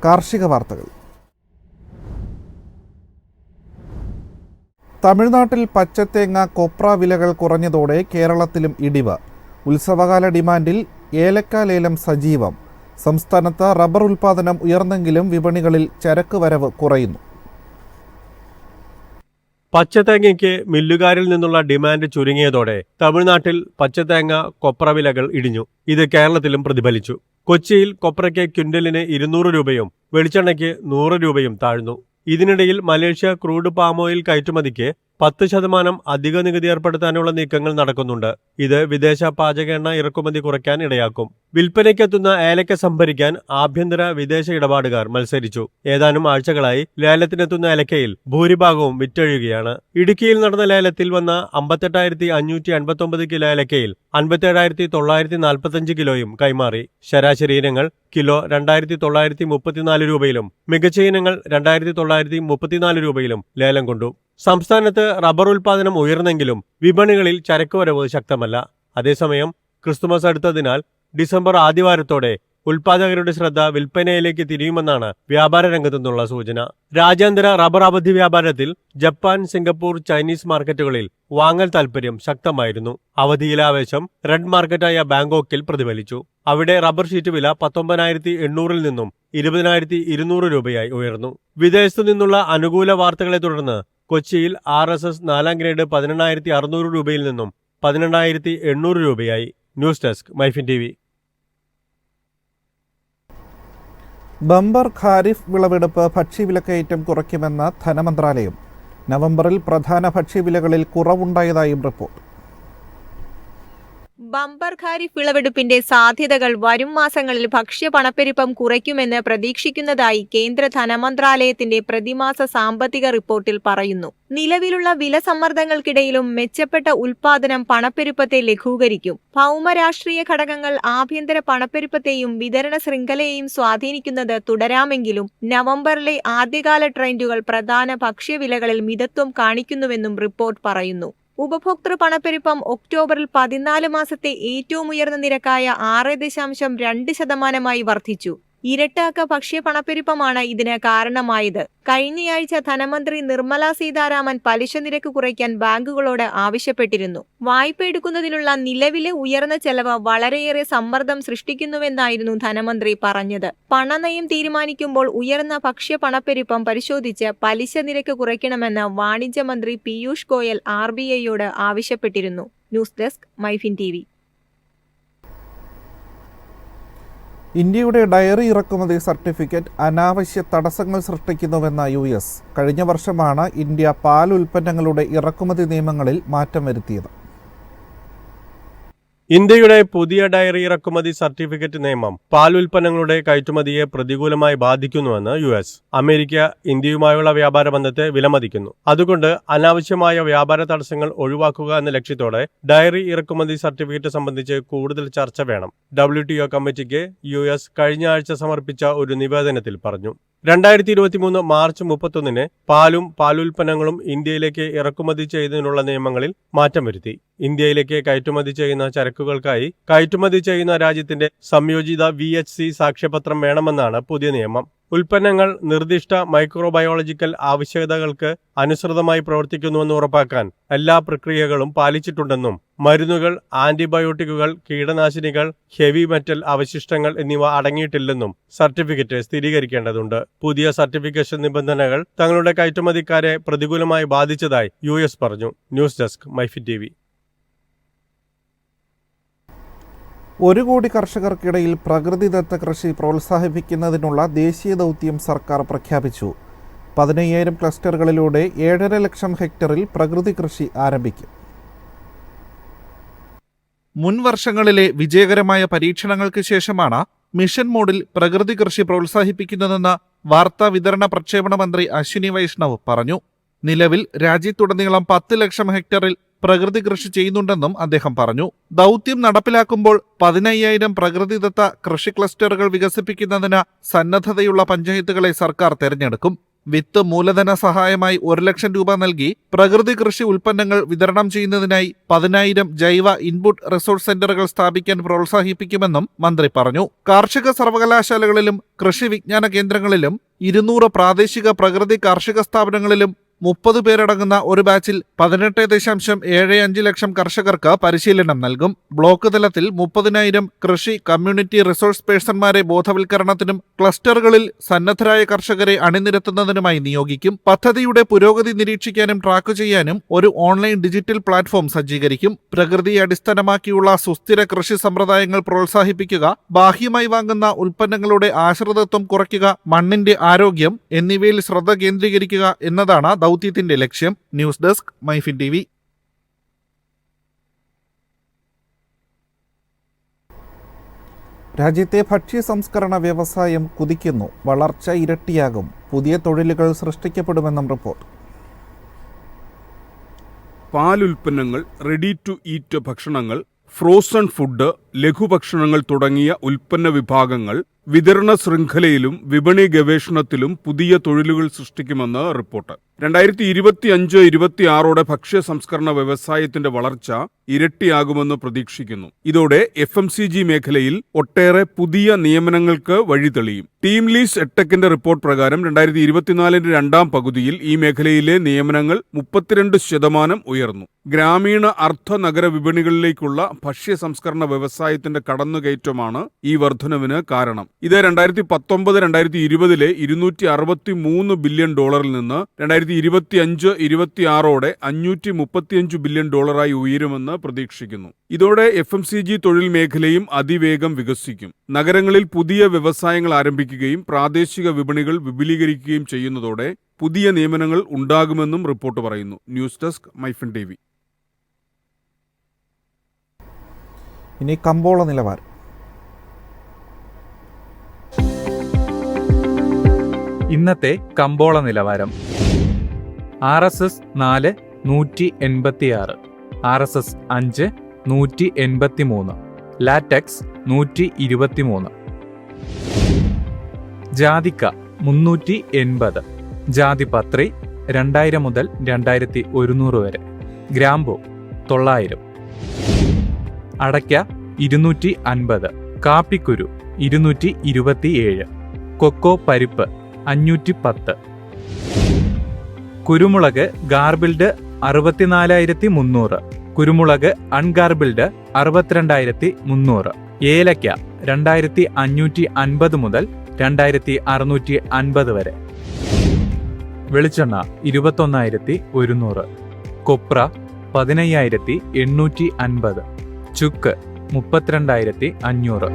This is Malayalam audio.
കാർഷിക വാർത്തകൾ. തമിഴ്നാട്ടിൽ പച്ചത്തേങ്ങ, കൊപ്ര വിലകൾ കുറഞ്ഞതോടെ കേരളത്തിലും ഇടിവ്. ഉത്സവകാല ഡിമാൻഡിൽ ഏലക്ക ലേലം സജീവം. സംസ്ഥാനത്ത് റബ്ബർ ഉൽപ്പാദനം ഉയർന്നെങ്കിലും വിപണികളിൽ ചരക്ക് വരവ് കുറയുന്നു. പച്ചത്തേങ്ങയ്ക്ക് മില്ലുകാരിൽ നിന്നുള്ള ഡിമാൻഡ് ചുരുങ്ങിയതോടെ തമിഴ്നാട്ടിൽ പച്ചത്തേങ്ങ, കൊപ്ര വിലകൾ ഇടിഞ്ഞു. ഇത് കേരളത്തിലും പ്രതിഫലിച്ചു. കൊച്ചിയിൽ കൊപ്രയ്ക്ക് ക്വിന്റലിന് 200 രൂപയും വെളിച്ചെണ്ണയ്ക്ക് 100 രൂപയും താഴ്ന്നു. ഇതിനിടയിൽ മലേഷ്യ ക്രൂഡ് പാം ഓയിൽ കയറ്റുമതിക്ക് 10% അധിക നികുതി ഏർപ്പെടുത്താനുള്ള നീക്കങ്ങൾ നടക്കുന്നുണ്ട്. ഇത് വിദേശ പാചക എണ്ണ ഇറക്കുമതി കുറയ്ക്കാൻ ഇടയാക്കും. വിൽപ്പനയ്ക്കെത്തുന്ന ഏലക്ക സംഭരിക്കാൻ ആഭ്യന്തര വിദേശ ഇടപാടുകാർ മത്സരിച്ചു. ഏതാനും ആഴ്ചകളായി ലേലത്തിനെത്തുന്ന ഏലക്കയിൽ ഭൂരിഭാഗവും വിറ്റഴിയുകയാണ്. ഇടുക്കിയിൽ നടന്ന ലേലത്തിൽ വന്ന 58,559 കിലോ ഏലക്കയിൽ 57,945 കിലോയും കൈമാറി. ശരാശരി ഇനങ്ങൾ കിലോ 2,934 രൂപയിലും മികച്ച ഇനങ്ങൾ 2,934 രൂപയിലും ലേലം കൊണ്ടു. സംസ്ഥാനത്ത് റബ്ബർ ഉൽപ്പാദനം ഉയർന്നെങ്കിലും വിപണികളിൽ ചരക്കുവരവ് ശക്തമല്ല. അതേസമയം ക്രിസ്തുമസ് അടുത്തതിനാൽ ഡിസംബർ ആദ്യവാരത്തോടെ ഉൽപ്പാദകരുടെ ശ്രദ്ധ വിൽപ്പനയിലേക്ക് തിരിയുമെന്നാണ് വ്യാപാര രംഗത്തു നിന്നുള്ള സൂചന. രാജ്യാന്തര റബ്ബർ അവധി വ്യാപാരത്തിൽ ജപ്പാൻ, സിംഗപ്പൂർ, ചൈനീസ് മാർക്കറ്റുകളിൽ വാങ്ങൽ താൽപര്യം ശക്തമായിരുന്നു. അവധിയിലെ ആവേശം റെഡ് മാർക്കറ്റായ ബാങ്കോക്കിൽ പ്രതിഫലിച്ചു. അവിടെ റബ്ബർ ഷീറ്റ് വില 19,800 നിന്നും 20,200 രൂപയായി ഉയർന്നു. വിദേശത്തു നിന്നുള്ള അനുകൂല വാർത്തകളെ തുടർന്ന് കൊച്ചിയിൽ RSS 4ാം ഗ്രേഡ് 18,600 രൂപയിൽ നിന്നും 18,800 രൂപയായി. News desk MyFin TV. Bumper kharif വിളവെടുപ്പ് ഭക്ഷ്യവിലക്കയറ്റം കുറയ്ക്കുമെന്ന് ധനമന്ത്രാലയം. നവംബറിൽ പ്രധാന ഭക്ഷ്യവിലകളിൽ കുറവുണ്ടായതായും റിപ്പോർട്ട്. ബമ്പർ ഖാരിഫ് വിളവെടുപ്പിന്റെ സാധ്യതകൾ വരും മാസങ്ങളിൽ ഭക്ഷ്യ പണപ്പെരുപ്പം കുറയ്ക്കുമെന്ന് പ്രതീക്ഷിക്കുന്നതായി കേന്ദ്ര ധനമന്ത്രാലയത്തിന്റെ പ്രതിമാസ സാമ്പത്തിക റിപ്പോർട്ടിൽ പറയുന്നു. നിലവിലുള്ള വില സമ്മർദ്ദങ്ങൾക്കിടയിലും മെച്ചപ്പെട്ട ഉൽപ്പാദനം പണപ്പെരുപ്പത്തെ ലഘൂകരിക്കും. ഭൗമരാഷ്ട്രീയ ഘടകങ്ങൾ ആഭ്യന്തര പണപ്പെരുപ്പത്തെയും വിതരണ ശൃംഖലയെയും സ്വാധീനിക്കുന്നത് തുടരാമെങ്കിലും നവംബറിലെ ആദ്യകാല ട്രെൻഡുകൾ പ്രധാന ഭക്ഷ്യവിലകളിൽ മിതത്വം കാണിക്കുന്നുവെന്നും റിപ്പോർട്ട് പറയുന്നു. ഉപഭോക്തൃ പണപ്പെരുപ്പം ഒക്ടോബറിൽ 14 മാസത്തെ ഏറ്റവും ഉയർന്ന നിരക്കായ 6.2% വർദ്ധിച്ചു. ഇരട്ടക്ക ഭക്ഷ്യ പണപ്പെരുപ്പമാണ് ഇതിന് കാരണമായത്. കഴിഞ്ഞയാഴ്ച ധനമന്ത്രി നിർമ്മല സീതാരാമൻ പലിശ നിരക്ക് കുറയ്ക്കാൻ ബാങ്കുകളോട് ആവശ്യപ്പെട്ടിരുന്നു. വായ്പ എടുക്കുന്നതിനുള്ള നിലവിലെ ഉയർന്ന ചെലവ് വളരെയേറെ സമ്മർദ്ദം സൃഷ്ടിക്കുന്നുവെന്നായിരുന്നു ധനമന്ത്രി പറഞ്ഞത്. പണനയം തീരുമാനിക്കുമ്പോൾ ഉയർന്ന ഭക്ഷ്യ പണപ്പെരുപ്പം പരിശോധിച്ച് പലിശ നിരക്ക് കുറയ്ക്കണമെന്ന് വാണിജ്യമന്ത്രി പീയൂഷ് ഗോയൽ RBIയോട് ആവശ്യപ്പെട്ടിരുന്നു. News desk MyFin TV. ഇന്ത്യയുടെ ഡയറി ഇറക്കുമതി സർട്ടിഫിക്കറ്റ് അനാവശ്യ തടസ്സങ്ങൾ സൃഷ്ടിക്കുന്നുവെന്ന US. കഴിഞ്ഞ വർഷമാണ് ഇന്ത്യ പാൽ ഉൽപ്പന്നങ്ങളുടെ ഇറക്കുമതി നിയമങ്ങളിൽ മാറ്റം വരുത്തിയത്. ഇന്ത്യയുടെ പുതിയ ഡയറി ഇറക്കുമതി സർട്ടിഫിക്കറ്റ് നിയമം പാൽ ഉൽപ്പന്നങ്ങളുടെ കയറ്റുമതിയെ പ്രതികൂലമായി ബാധിക്കുന്നുവെന്ന് US. അമേരിക്ക ഇന്ത്യയുമായുള്ള വ്യാപാര ബന്ധത്തെ വിലമതിക്കുന്നു. അതുകൊണ്ട് അനാവശ്യമായ വ്യാപാര തടസ്സങ്ങൾ ഒഴിവാക്കുക എന്ന ലക്ഷ്യത്തോടെ ഡയറി ഇറക്കുമതി സർട്ടിഫിക്കറ്റ് സംബന്ധിച്ച് കൂടുതൽ ചർച്ച വേണം. WTO കമ്മിറ്റിക്ക് US കഴിഞ്ഞ ആഴ്ച സമർപ്പിച്ച ഒരു നിവേദനത്തിൽ പറഞ്ഞു. 2023 മാർച്ച് 31 പാലും പാലുൽപ്പന്നങ്ങളും ഇന്ത്യയിലേക്ക് ഇറക്കുമതി ചെയ്യുന്നതിനുള്ള നിയമങ്ങളിൽ മാറ്റം വരുത്തി. ഇന്ത്യയിലേക്ക് കയറ്റുമതി ചെയ്യുന്ന ചരക്കുകൾക്കായി കയറ്റുമതി ചെയ്യുന്ന രാജ്യത്തിന്റെ സംയോജിത VHC സാക്ഷ്യപത്രം വേണമെന്നാണ് പുതിയ നിയമം. ഉൽപ്പന്നങ്ങൾ നിർദ്ദിഷ്ട മൈക്രോബയോളജിക്കൽ ആവശ്യകതകൾക്ക് അനുസൃതമായി പ്രവർത്തിക്കുന്നുവെന്ന് ഉറപ്പാക്കാൻ എല്ലാ പ്രക്രിയകളും പാലിച്ചിട്ടുണ്ടെന്നും മരുന്നുകൾ, ആന്റിബയോട്ടിക്കുകൾ, കീടനാശിനികൾ, ഹെവി മെറ്റൽ അവശിഷ്ടങ്ങൾ എന്നിവ അടങ്ങിയിട്ടില്ലെന്നും സർട്ടിഫിക്കറ്റ് സ്ഥിരീകരിക്കേണ്ടതുണ്ട്. പുതിയ സർട്ടിഫിക്കേഷൻ നിബന്ധനകൾ തങ്ങളുടെ കയറ്റുമതിക്കാരെ പ്രതികൂലമായി ബാധിച്ചതായി US പറഞ്ഞു. News desk MyFin TV. 1 കോടി കർഷകർക്കിടയിൽ പ്രകൃതിദത്ത കൃഷി പ്രോത്സാഹിപ്പിക്കുന്നതിനുള്ള ദേശീയ ദൗത്യം സർക്കാർ പ്രഖ്യാപിച്ചു. 15,000 ക്ലസ്റ്ററുകളിലൂടെ 7.5 ലക്ഷം ഹെക്ടറിൽ പ്രകൃതി കൃഷി ആരംഭിക്കും. മുൻ വർഷങ്ങളിലെ വിജയകരമായ പരീക്ഷണങ്ങൾക്ക് ശേഷമാണ് മിഷൻ മോഡിൽ പ്രകൃതി കൃഷി പ്രോത്സാഹിപ്പിക്കുന്നതെന്ന് വാർത്താ വിതരണ പ്രക്ഷേപണ മന്ത്രി അശ്വിനി വൈഷ്ണവ് പറഞ്ഞു. നിലവിൽ രാജ്യത്തുടനീളം 10 ലക്ഷം ഹെക്ടറിൽ പ്രകൃതി കൃഷി ചെയ്യുന്നുണ്ടെന്നും അദ്ദേഹം പറഞ്ഞു. ദൗത്യം നടപ്പിലാക്കുമ്പോൾ 15,000 പ്രകൃതിദത്ത കൃഷി ക്ലസ്റ്ററുകൾ വികസിപ്പിക്കുന്നതിന് സന്നദ്ധതയുള്ള പഞ്ചായത്തുകളെ സർക്കാർ തെരഞ്ഞെടുക്കും. വിത്ത് മൂലധന സഹായമായി 1 ലക്ഷം രൂപ നൽകി പ്രകൃതി കൃഷി ഉൽപ്പന്നങ്ങൾ വിതരണം ചെയ്യുന്നതിനായി 10,000 ജൈവ ഇൻപുട്ട് റിസോഴ്സ് സെന്ററുകൾ സ്ഥാപിക്കാൻ പ്രോത്സാഹിപ്പിക്കുമെന്നും മന്ത്രി പറഞ്ഞു. കാർഷിക സർവകലാശാലകളിലും കൃഷി വിജ്ഞാന കേന്ദ്രങ്ങളിലും 200 പ്രാദേശിക പ്രകൃതി കാർഷിക സ്ഥാപനങ്ങളിലും 30 പേരടങ്ങുന്ന ഒരു ബാച്ചിൽ 18.75 ലക്ഷം കർഷകർക്ക് പരിശീലനം നൽകും. ബ്ലോക്ക് തലത്തിൽ 30,000 കൃഷി കമ്മ്യൂണിറ്റി റിസോഴ്സ് പേഴ്സൺമാരെ ബോധവൽക്കരണത്തിനും ക്ലസ്റ്ററുകളിൽ സന്നദ്ധരായ കർഷകരെ അണിനിരത്തുന്നതിനുമായി നിയോഗിക്കും. പദ്ധതിയുടെ പുരോഗതി നിരീക്ഷിക്കാനും ട്രാക്ക് ചെയ്യാനും ഒരു ഓൺലൈൻ ഡിജിറ്റൽ പ്ലാറ്റ്ഫോം സജ്ജീകരിക്കും. പ്രകൃതിയെ അടിസ്ഥാനമാക്കിയുള്ള സുസ്ഥിര കൃഷി സമ്പ്രദായങ്ങൾ പ്രോത്സാഹിപ്പിക്കുക, ബാഹ്യമായി വാങ്ങുന്ന ഉൽപ്പന്നങ്ങളുടെ ആശ്രിതത്വം കുറയ്ക്കുക, മണ്ണിന്റെ ആരോഗ്യം എന്നിവയിൽ ശ്രദ്ധ കേന്ദ്രീകരിക്കുക എന്നതാണ് ദൗത്യത്തിന്റെ ലക്ഷ്യം. News desk MyFin TV. രാജ്യത്തെ ഭക്ഷ്യ സംസ്കരണ വ്യവസായം കുതിക്കുന്നു. വളർച്ച ഇരട്ടിയാകും. പുതിയ തൊഴിലുകൾ സൃഷ്ടിക്കപ്പെടുമെന്നും റിപ്പോർട്ട്. പാലുൽപ്പന്നങ്ങൾ, റെഡി ടു ഈറ്റ് ഭക്ഷണങ്ങൾ, ഫ്രോസൺ ഫുഡ്, ലഘുഭക്ഷണങ്ങൾ തുടങ്ങിയ ഉൽപ്പന്ന വിഭാഗങ്ങൾ വിതരണ ശൃംഖലയിലും വിപണി ഗവേഷണത്തിലും പുതിയ തൊഴിലുകൾ സൃഷ്ടിക്കുമെന്ന് റിപ്പോർട്ട്. 2025-26 ഭക്ഷ്യ സംസ്കരണ വ്യവസായത്തിന്റെ വളർച്ച ഇരട്ടിയാകുമെന്ന് പ്രതീക്ഷിക്കുന്നു. ഇതോടെ FMCG മേഖലയിൽ ഒട്ടേറെ പുതിയ നിയമനങ്ങൾക്ക് വഴിതെളിയും. ടീം ലീസ് എട്ടെക്കിന്റെ റിപ്പോർട്ട് പ്രകാരം 2024 രണ്ടാം പകുതിയിൽ ഈ മേഖലയിലെ നിയമനങ്ങൾ 32% ഉയർന്നു. ഗ്രാമീണ അർദ്ധ നഗര വിപണികളിലേക്കുള്ള ഭക്ഷ്യ സംസ്കരണ വ്യവസായത്തിന്റെ കടന്നുകയറ്റമാണ് ഈ വർധനവിന് കാരണം. ഇത് 2019-2020 $263 ബില്യൺ നിന്ന് 2025-26 $535 ബില്യൺ ഉയരുമെന്ന് പ്രതീക്ഷിക്കുന്നു. ഇതോടെ FMCG തൊഴിൽ മേഖലയും അതിവേഗം വികസിക്കും. നഗരങ്ങളിൽ പുതിയ വ്യവസായങ്ങൾ ആരംഭിക്കുകയും പ്രാദേശിക വിപണികൾ വിപുലീകരിക്കുകയും ചെയ്യുന്നതോടെ പുതിയ നിയമനങ്ങൾ ഉണ്ടാകുമെന്നും റിപ്പോർട്ട് പറയുന്നു. News desk MyFin TV. ഇനി കമ്പോള നിലവാരം. ഇന്നത്തെ കമ്പോള നിലവാരം. RSS 4 186, RSS 5 183, latex 123. ജാതിക്ക 380, ജാതിപത്രി 2000 മുതൽ 2100 വരെ, ഗ്രാമ്പു 900, അടയ്ക്ക 250, കാപ്പിക്കുരു 227, കൊക്കോ പരിപ്പ് 510, കുരുമുളക് ഗാർബിൾഡ് 64300, കുരുമുളക് അൺഗാർബിൾഡ് 62300, ഏലയ്ക്ക 2550 മുതൽ 2650 വരെ, വെളിച്ചെണ്ണ 21100, കൊപ്ര 15850, ചുക്ക് 32500.